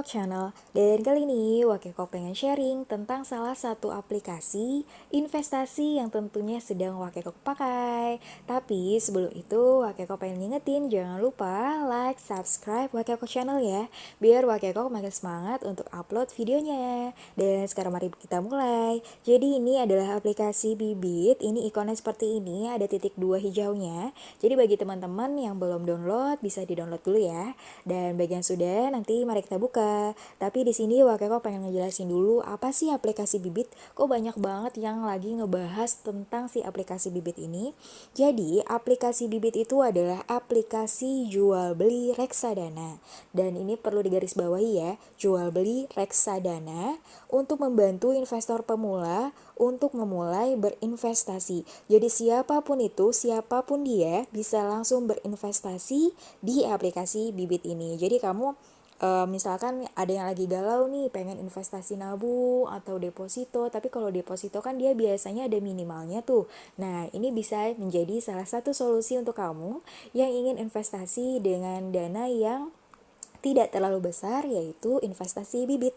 Channel. Dan kali ini Wakeko pengen sharing tentang salah satu aplikasi investasi yang tentunya sedang Wakeko pakai. Tapi sebelum itu Wakeko pengen ngingetin jangan lupa like, subscribe Wakeko Channel ya, biar Wakeko makin semangat untuk upload videonya. Dan sekarang mari kita mulai. Jadi ini adalah aplikasi Bibit, ini ikonnya seperti ini, ada titik 2 hijaunya. Jadi bagi teman-teman yang belum download bisa di-download dulu ya. Dan bagian sudah, nanti mari kita buka. Tapi di sini Wakeko pengen ngejelasin dulu apa sih aplikasi Bibit. Kok banyak banget yang lagi ngebahas tentang si aplikasi Bibit ini. Jadi aplikasi Bibit itu adalah aplikasi jual beli reksadana. Dan ini perlu digarisbawahi ya, jual beli reksadana untuk membantu investor pemula untuk memulai berinvestasi. Jadi siapapun itu, siapapun dia bisa langsung berinvestasi di aplikasi Bibit ini. Jadi kamu misalkan ada yang lagi galau nih pengen investasi nabung atau deposito, tapi kalau deposito kan dia biasanya ada minimalnya tuh. Nah, ini bisa menjadi salah satu solusi untuk kamu yang ingin investasi dengan dana yang tidak terlalu besar, yaitu investasi Bibit.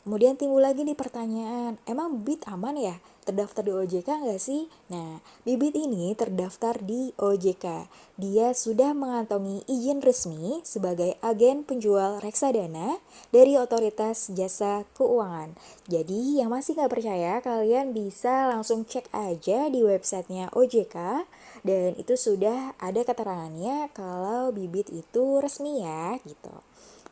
Kemudian timbul lagi nih pertanyaan, emang Bibit aman ya? Terdaftar di OJK nggak sih? Nah, Bibit ini terdaftar di OJK. Dia sudah mengantongi izin resmi sebagai agen penjual reksadana dari Otoritas Jasa Keuangan. Jadi, yang masih nggak percaya, kalian bisa langsung cek aja di websitenya OJK. Dan itu sudah ada keterangannya kalau Bibit itu resmi ya, gitu.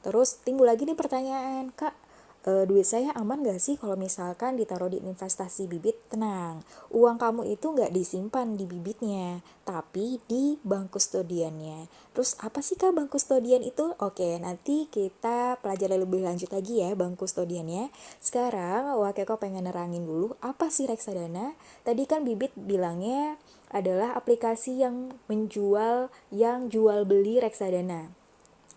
Terus timbul lagi nih pertanyaan, Kak, duit saya aman gak sih kalau misalkan ditaruh di investasi Bibit? Tenang, uang kamu itu gak disimpan di Bibitnya, tapi di bank kustodiannya. Terus apa sih Kak bank kustodian itu? Oke, nanti kita pelajari lebih lanjut lagi ya bank kustodiannya. Sekarang Wakeko pengen nerangin dulu apa sih reksadana. Tadi kan Bibit bilangnya adalah aplikasi yang menjual, yang jual beli reksadana.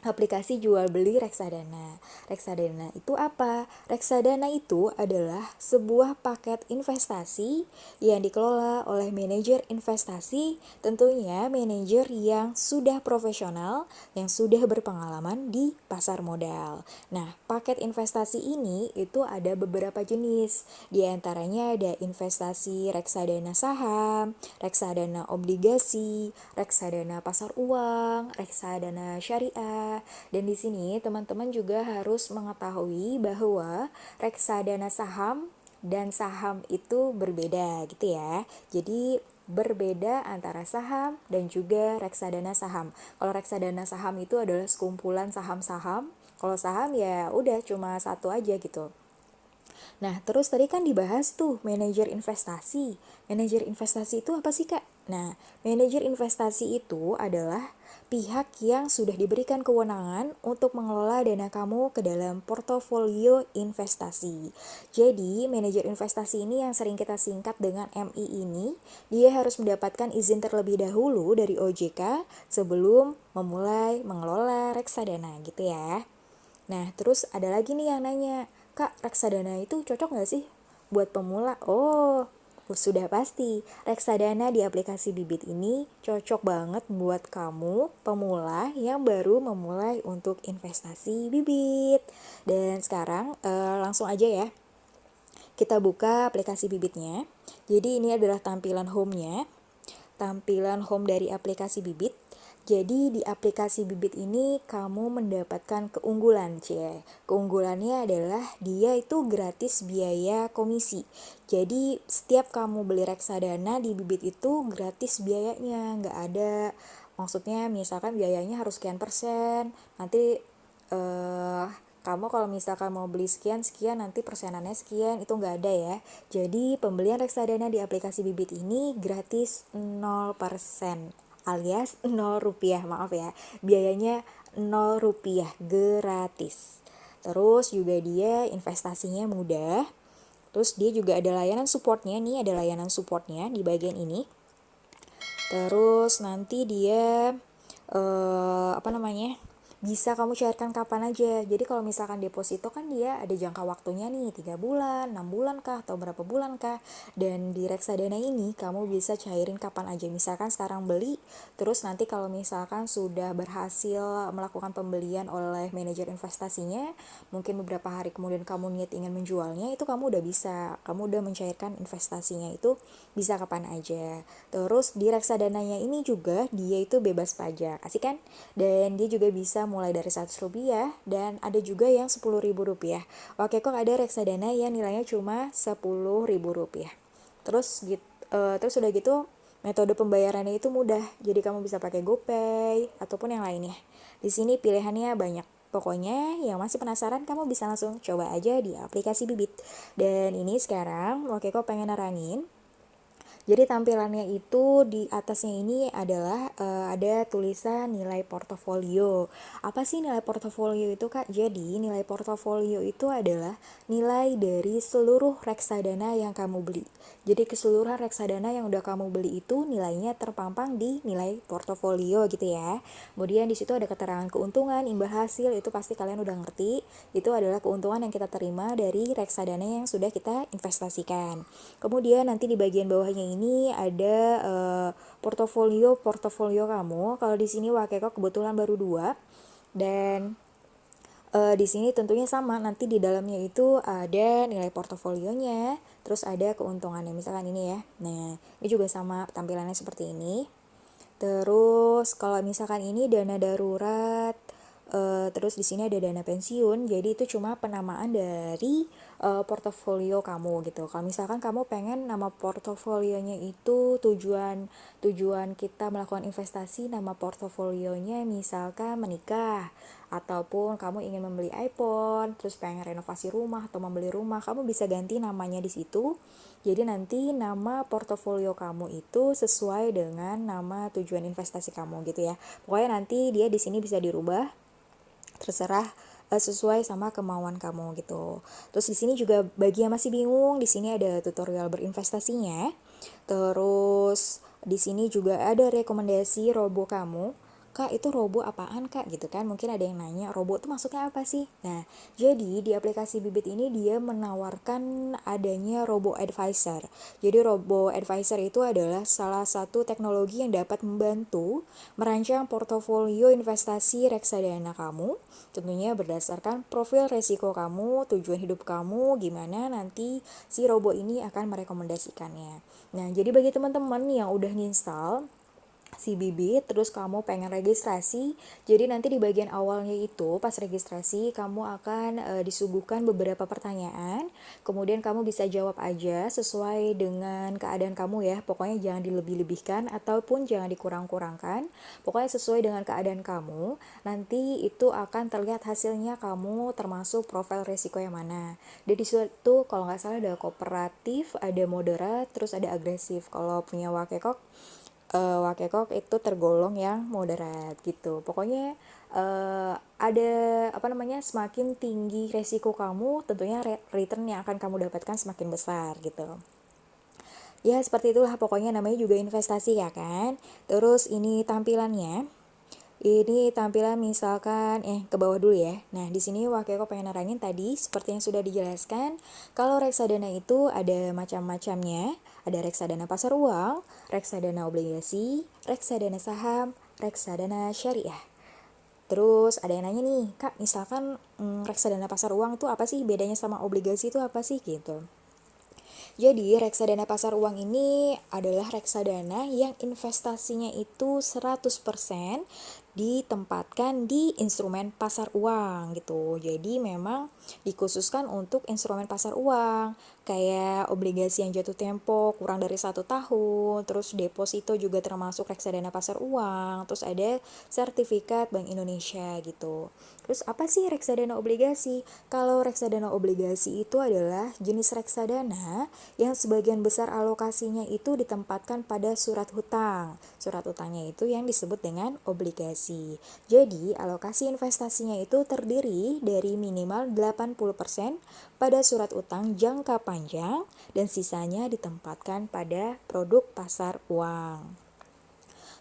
Aplikasi jual beli reksadana. Reksadana itu apa? Reksadana itu adalah sebuah paket investasi yang dikelola oleh manajer investasi, tentunya manajer yang sudah profesional, yang sudah berpengalaman di pasar modal. Nah, paket investasi ini itu ada beberapa jenis. Di antaranya ada investasi reksadana saham, reksadana obligasi, reksadana pasar uang, reksadana syariah. Dan di sini teman-teman juga harus mengetahui bahwa reksadana saham dan saham itu berbeda gitu ya. Jadi berbeda antara saham dan juga reksadana saham. Kalau reksadana saham itu adalah sekumpulan saham-saham. Kalau saham ya udah cuma satu aja gitu. Nah, terus tadi kan dibahas tuh manajer investasi. Manajer investasi itu apa sih, Kak? Nah, manajer investasi itu adalah pihak yang sudah diberikan kewenangan untuk mengelola dana kamu ke dalam portofolio investasi. Jadi, manajer investasi ini yang sering kita singkat dengan MI ini, dia harus mendapatkan izin terlebih dahulu dari OJK sebelum memulai mengelola reksadana gitu ya. Nah, terus ada lagi nih yang nanya, Kak, reksadana itu cocok nggak sih buat pemula? Oh, sudah pasti. Reksadana di aplikasi Bibit ini cocok banget buat kamu pemula yang baru memulai untuk investasi Bibit. Dan sekarang langsung aja ya. Kita buka aplikasi Bibitnya. Jadi ini adalah tampilan home-nya. Tampilan home dari aplikasi Bibit. Jadi di aplikasi Bibit ini kamu mendapatkan keunggulan, Keunggulannya adalah dia itu gratis biaya komisi. Jadi setiap kamu beli reksadana di Bibit itu gratis biayanya, nggak ada. Maksudnya misalkan biayanya harus sekian persen, nanti kamu kalau misalkan mau beli sekian nanti persenannya sekian, itu nggak ada ya. Jadi pembelian reksadana di aplikasi Bibit ini gratis 0%, alias 0 rupiah, maaf ya, biayanya 0 rupiah, gratis. Terus juga dia investasinya mudah. Terus dia juga ada layanan supportnya nih, ada layanan supportnya di bagian ini. Terus nanti dia bisa kamu cairkan kapan aja. Jadi kalau misalkan deposito kan dia ada jangka waktunya nih, 3 bulan, 6 bulan kah, atau berapa bulan kah. Dan di reksadana ini kamu bisa cairin kapan aja. Misalkan sekarang beli, terus nanti kalau misalkan sudah berhasil melakukan pembelian oleh manajer investasinya, mungkin beberapa hari kemudian kamu niat ingin menjualnya, itu kamu udah bisa. Kamu udah mencairkan investasinya itu bisa kapan aja. Terus di reksadananya ini juga dia itu bebas pajak. Asik kan? Dan dia juga bisa mulai dari Rp100 dan ada juga yang Rp10.000. Oke, kok ada reksadana yang nilainya cuma Rp10.000. Terus udah gitu metode pembayarannya itu mudah. Jadi kamu bisa pakai GoPay ataupun yang lainnya. Di sini pilihannya banyak. Pokoknya yang masih penasaran kamu bisa langsung coba aja di aplikasi Bibit. Dan ini sekarang oke kok pengen nerangin. Jadi tampilannya itu di atasnya ini adalah ada tulisan nilai portofolio. Apa sih nilai portofolio itu, Kak? Jadi nilai portofolio itu adalah nilai dari seluruh reksadana yang kamu beli. Jadi keseluruhan reksadana yang udah kamu beli itu nilainya terpampang di nilai portofolio gitu ya. Kemudian di situ ada keterangan keuntungan, imbal hasil, itu pasti kalian udah ngerti. Itu adalah keuntungan yang kita terima dari reksadana yang sudah kita investasikan. Kemudian nanti di bagian bawahnya ini ada portofolio kamu. Kalau di sini Wakeko kebetulan baru 2 dan di sini tentunya sama, nanti di dalamnya itu ada nilai portofolionya, terus ada keuntungannya, misalkan ini ya. Nah, ini juga sama tampilannya seperti ini. Terus kalau misalkan ini dana darurat, terus di sini ada dana pensiun, jadi itu cuma penamaan dari portofolio kamu gitu. Kalau misalkan kamu pengen nama portofolionya itu tujuan kita melakukan investasi, nama portofolionya misalkan menikah, ataupun kamu ingin membeli iPhone, terus pengen renovasi rumah atau membeli rumah, kamu bisa ganti namanya di situ. Jadi nanti nama portofolio kamu itu sesuai dengan nama tujuan investasi kamu gitu ya. Pokoknya nanti dia di sini bisa dirubah terserah sesuai sama kemauan kamu gitu. Terus di sini juga bagi yang masih bingung, di sini ada tutorial berinvestasinya. Terus di sini juga ada rekomendasi robo kamu. Kak, itu robo apaan, Kak? Gitu kan. Mungkin ada yang nanya, robo itu maksudnya apa sih? Nah, jadi di aplikasi Bibit ini dia menawarkan adanya robo advisor. Jadi robo advisor itu adalah salah satu teknologi yang dapat membantu merancang portofolio investasi reksadana kamu, tentunya berdasarkan profil resiko kamu, tujuan hidup kamu, gimana nanti si robo ini akan merekomendasikannya. Nah, jadi bagi teman-teman yang udah nginstal si Bibit, terus kamu pengen registrasi, jadi nanti di bagian awalnya itu pas registrasi kamu akan disuguhkan beberapa pertanyaan, kemudian kamu bisa jawab aja sesuai dengan keadaan kamu ya, pokoknya jangan dilebih-lebihkan ataupun jangan dikurang-kurangkan, pokoknya sesuai dengan keadaan kamu, nanti itu akan terlihat hasilnya kamu termasuk profil resiko yang mana. Dan di situ kalau nggak salah ada kooperatif, ada moderat, terus ada agresif. Kalau punya Wakekok itu tergolong yang moderat gitu. Pokoknya ada semakin tinggi resiko kamu, tentunya return yang akan kamu dapatkan semakin besar gitu. Ya seperti itulah pokoknya, namanya juga investasi ya kan. Terus ini tampilannya. Ini tampilan misalkan ke bawah dulu ya. Nah, di sini Wakeko pengen nerangin tadi seperti yang sudah dijelaskan, kalau reksadana itu ada macam-macamnya. Ada reksadana pasar uang, reksadana obligasi, reksadana saham, reksadana syariah. Terus ada yang nanya nih, Kak, misalkan reksadana pasar uang itu apa sih? Bedanya sama obligasi itu apa sih gitu. Jadi, reksadana pasar uang ini adalah reksadana yang investasinya itu 100% ditempatkan di instrumen pasar uang gitu. Jadi memang dikhususkan untuk instrumen pasar uang, kayak obligasi yang jatuh tempo kurang dari 1 tahun, terus deposito juga termasuk reksadana pasar uang, terus ada sertifikat Bank Indonesia gitu. Terus apa sih reksadana obligasi? Kalau reksadana obligasi itu adalah jenis reksadana yang sebagian besar alokasinya itu ditempatkan pada surat hutang. Surat hutangnya itu yang disebut dengan obligasi. Jadi, alokasi investasinya itu terdiri dari minimal 80% pada surat utang jangka panjang dan sisanya ditempatkan pada produk pasar uang.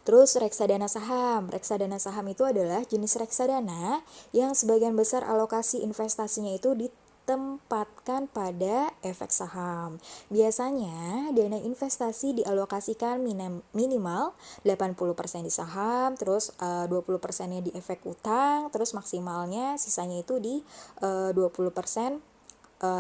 Terus reksadana saham. Reksadana saham itu adalah jenis reksadana yang sebagian besar alokasi investasinya itu ditempatkan pada efek saham. Biasanya dana investasi dialokasikan minimal 80% di saham, terus 20%-nya di efek utang, terus maksimalnya sisanya itu di 20%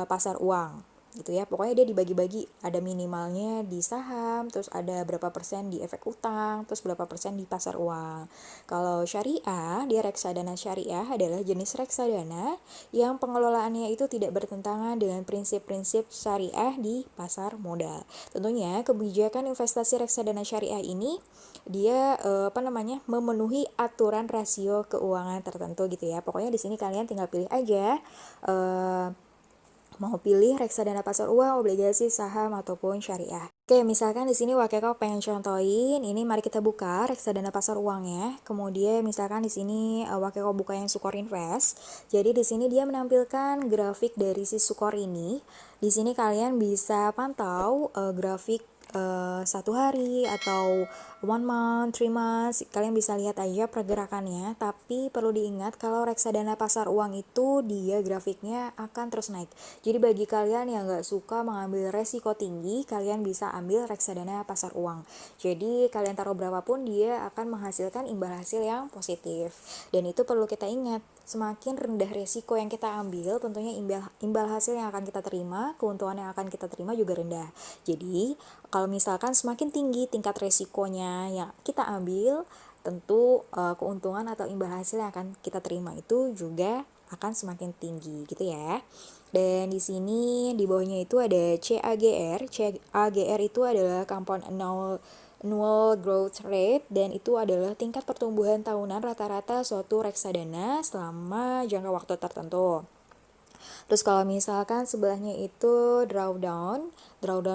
pasar uang gitu ya. Pokoknya dia dibagi-bagi, ada minimalnya di saham, terus ada berapa persen di efek utang, terus berapa persen di pasar uang. Kalau syariah, dia reksadana syariah adalah jenis reksadana yang pengelolaannya itu tidak bertentangan dengan prinsip-prinsip syariah di pasar modal. Tentunya kebijakan investasi reksadana syariah ini dia memenuhi aturan rasio keuangan tertentu gitu ya. Pokoknya di sini kalian tinggal pilih aja mau pilih reksadana pasar uang, obligasi, saham, ataupun syariah. Oke, misalkan di sini Wakekok pengen contohin, ini mari kita buka reksadana pasar uang ya. Kemudian misalkan di sini Wakekok buka yang Sukor Invest. Jadi di sini dia menampilkan grafik dari si Sukor ini. Di sini kalian bisa pantau grafik 1 hari atau 1 month, 3 months, kalian bisa lihat aja pergerakannya. Tapi perlu diingat kalau reksadana pasar uang itu dia grafiknya akan terus naik. Jadi bagi kalian yang nggak suka mengambil resiko tinggi, kalian bisa ambil reksadana pasar uang. Jadi kalian taruh berapapun dia akan menghasilkan imbal hasil yang positif. Dan itu perlu kita ingat, semakin rendah resiko yang kita ambil, tentunya imbal hasil yang akan kita terima, keuntungan yang akan kita terima juga rendah. Jadi kalau misalkan semakin tinggi tingkat resikonya yang kita ambil, tentu keuntungan atau imbal hasil yang akan kita terima itu juga akan semakin tinggi gitu ya. Dan di sini di bawahnya itu ada CAGR. CAGR itu adalah compound annual growth rate, dan itu adalah tingkat pertumbuhan tahunan rata-rata suatu reksadana selama jangka waktu tertentu. Terus kalau misalkan sebelahnya itu drawdown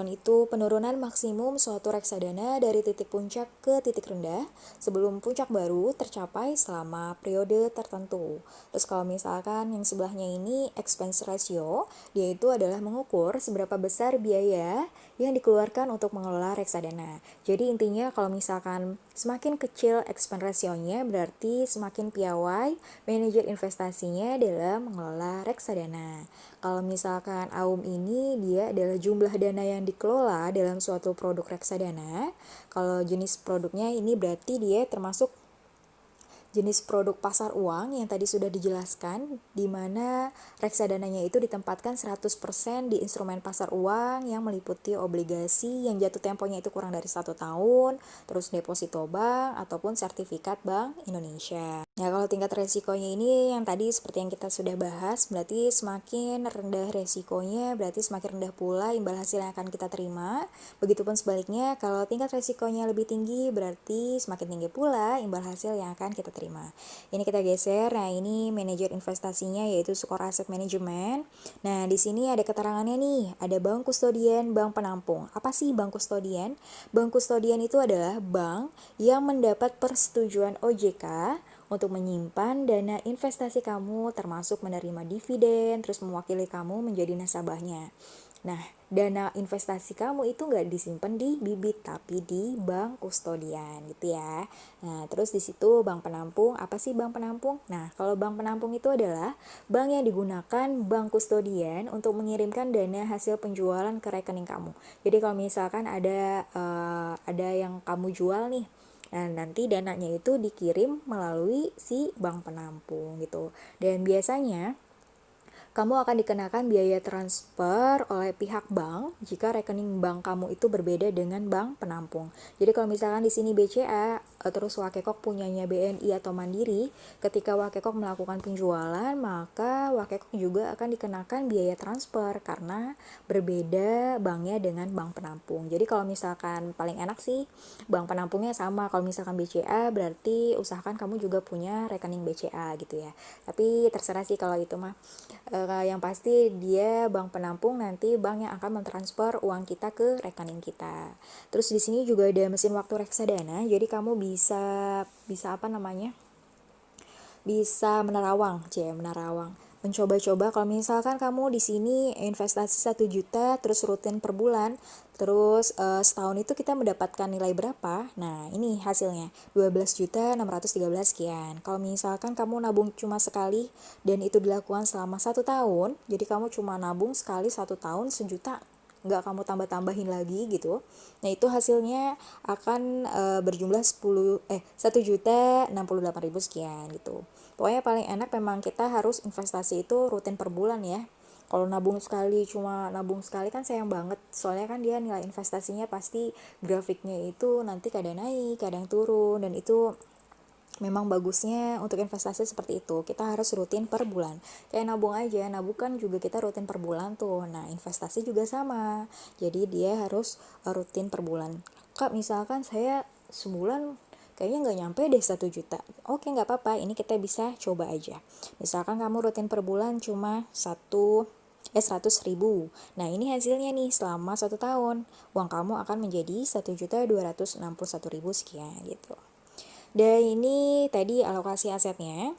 itu penurunan maksimum suatu reksadana dari titik puncak ke titik rendah sebelum puncak baru tercapai selama periode tertentu. Terus kalau misalkan yang sebelahnya ini expense ratio, dia itu adalah mengukur seberapa besar biaya yang dikeluarkan untuk mengelola reksadana. Jadi intinya kalau misalkan semakin kecil expense ratio-nya, berarti semakin piawai manajer investasinya dalam mengelola reksadana. Kalau misalkan AUM ini dia adalah jumlah dana yang dikelola dalam suatu produk reksadana. Kalau jenis produknya ini berarti dia termasuk jenis produk pasar uang yang tadi sudah dijelaskan, di mana reksadananya itu ditempatkan 100% di instrumen pasar uang yang meliputi obligasi yang jatuh temponya itu kurang dari 1 tahun, terus deposito bank ataupun sertifikat Bank Indonesia. Ya, kalau tingkat resikonya ini yang tadi seperti yang kita sudah bahas, berarti semakin rendah resikonya, berarti semakin rendah pula imbal hasil yang akan kita terima. Begitupun sebaliknya, kalau tingkat resikonya lebih tinggi, berarti semakin tinggi pula imbal hasil yang akan kita terima. Ini kita geser. Nah, ini manajer investasinya yaitu Sukor Asset Management. Nah, di sini ada keterangannya nih, ada bank kustodian, bank penampung. Apa sih bank kustodian? Bank kustodian itu adalah bank yang mendapat persetujuan OJK untuk menyimpan dana investasi kamu, termasuk menerima dividen, terus mewakili kamu menjadi nasabahnya. Nah, dana investasi kamu itu nggak disimpan di bibit, tapi di bank kustodian gitu ya. Nah, terus di situ bank penampung. Apa sih bank penampung? Nah, kalau bank penampung itu adalah bank yang digunakan bank kustodian untuk mengirimkan dana hasil penjualan ke rekening kamu. Jadi kalau misalkan ada yang kamu jual nih, nah, nanti dananya itu dikirim melalui si bank penampung gitu. Dan biasanya kamu akan dikenakan biaya transfer oleh pihak bank jika rekening bank kamu itu berbeda dengan bank penampung. Jadi kalau misalkan di sini BCA, terus Wakekok punyanya BNI atau Mandiri, ketika Wakekok melakukan penjualan, maka Wakekok juga akan dikenakan biaya transfer karena berbeda banknya dengan bank penampung. Jadi kalau misalkan paling enak sih bank penampungnya sama. Kalau misalkan BCA, berarti usahakan kamu juga punya rekening BCA gitu ya. Tapi terserah sih kalau itu mah. Yang pasti dia bank penampung, nanti bank yang akan mentransfer uang kita ke rekening kita. Terus di sini juga ada mesin waktu reksadana, jadi kamu bisa bisa menerawang. mencoba-coba. Kalau misalkan kamu di sini investasi 1 juta terus rutin per bulan, terus setahun itu kita mendapatkan nilai berapa? Nah, ini hasilnya 12.613 sekian. Kalau misalkan kamu nabung cuma sekali dan itu dilakukan selama 1 tahun, jadi kamu cuma nabung sekali 1 tahun 1 juta, nggak kamu tambah-tambahin lagi gitu. Nah, itu hasilnya akan berjumlah 1.068.000 sekian gitu. Pokoknya paling enak memang kita harus investasi itu rutin per bulan ya. Kalau nabung sekali, cuma nabung sekali kan sayang banget. Soalnya kan dia nilai investasinya pasti grafiknya itu nanti kadang naik, kadang turun. Dan itu memang bagusnya untuk investasi seperti itu. Kita harus rutin per bulan. Kayak nabung aja, nabung kan juga kita rutin per bulan tuh. Nah, investasi juga sama. Jadi dia harus rutin per bulan. Kak, misalkan saya sebulan kayaknya nggak nyampe deh 1 juta. Oke, nggak apa-apa, ini kita bisa coba aja. Misalkan kamu rutin per bulan cuma 100.000. Nah, ini hasilnya nih selama 1 tahun. Uang kamu akan menjadi 1.261.000 sekian gitu. Dan ini tadi alokasi asetnya.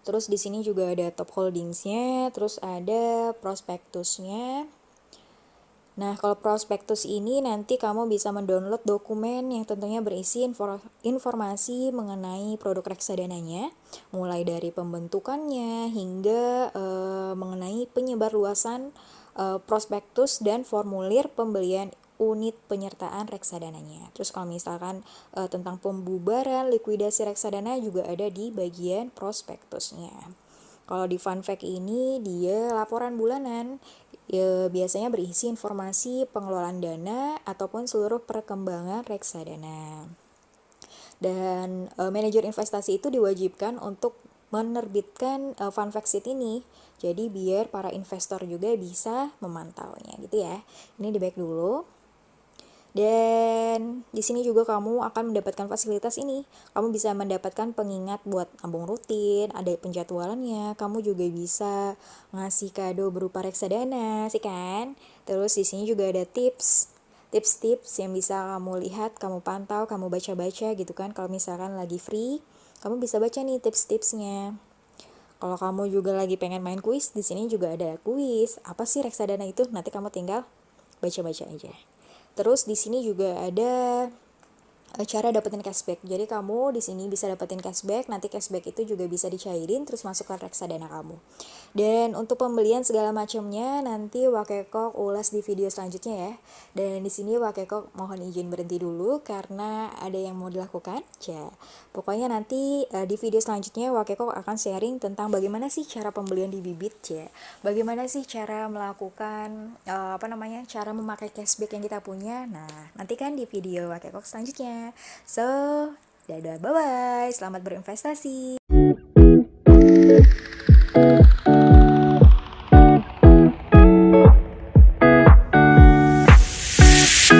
Terus di sini juga ada top holdingsnya, terus ada prospektusnya. Nah, kalau prospektus ini nanti kamu bisa mendownload dokumen yang tentunya berisi informasi mengenai produk reksadananya, mulai dari pembentukannya hingga mengenai penyebarluasan prospektus dan formulir pembelian unit penyertaan reksadananya. Terus kalau misalkan tentang pembubaran likuidasi reksadana juga ada di bagian prospektusnya. Kalau di fun fact ini dia laporan bulanan, ya, biasanya berisi informasi pengelolaan dana ataupun seluruh perkembangan reksadana. Dan manajer investasi itu diwajibkan untuk menerbitkan fun fact sheet ini. Jadi biar para investor juga bisa memantaunya gitu ya. Ini di back dulu. Dan di sini juga kamu akan mendapatkan fasilitas ini. Kamu bisa mendapatkan pengingat buat nabung rutin, ada penjadwalannya. Kamu juga bisa ngasih kado berupa reksadana, sih kan? Terus di sini juga ada tips-tips yang bisa kamu lihat, kamu pantau, kamu baca-baca gitu kan. Kalau misalkan lagi free, kamu bisa baca nih tips-tipsnya. Kalau kamu juga lagi pengen main kuis, di sini juga ada kuis. Apa sih reksadana itu? Nanti kamu tinggal baca-baca aja. Terus di sini juga ada cara dapetin cashback. Jadi kamu di sini bisa dapetin cashback, nanti cashback itu juga bisa dicairin terus masuk ke reksadana kamu. Dan untuk pembelian segala macamnya nanti Wakekok ulas di video selanjutnya ya. Dan di sini Wakekok mohon izin berhenti dulu karena ada yang mau dilakukan. Pokoknya nanti di video selanjutnya Wakekok akan sharing tentang bagaimana sih cara pembelian di Bibit. Bagaimana sih cara melakukan cara memakai cashback yang kita punya. Nah, nantikan di video Wakekok selanjutnya. So, dadah, bye-bye. Selamat berinvestasi.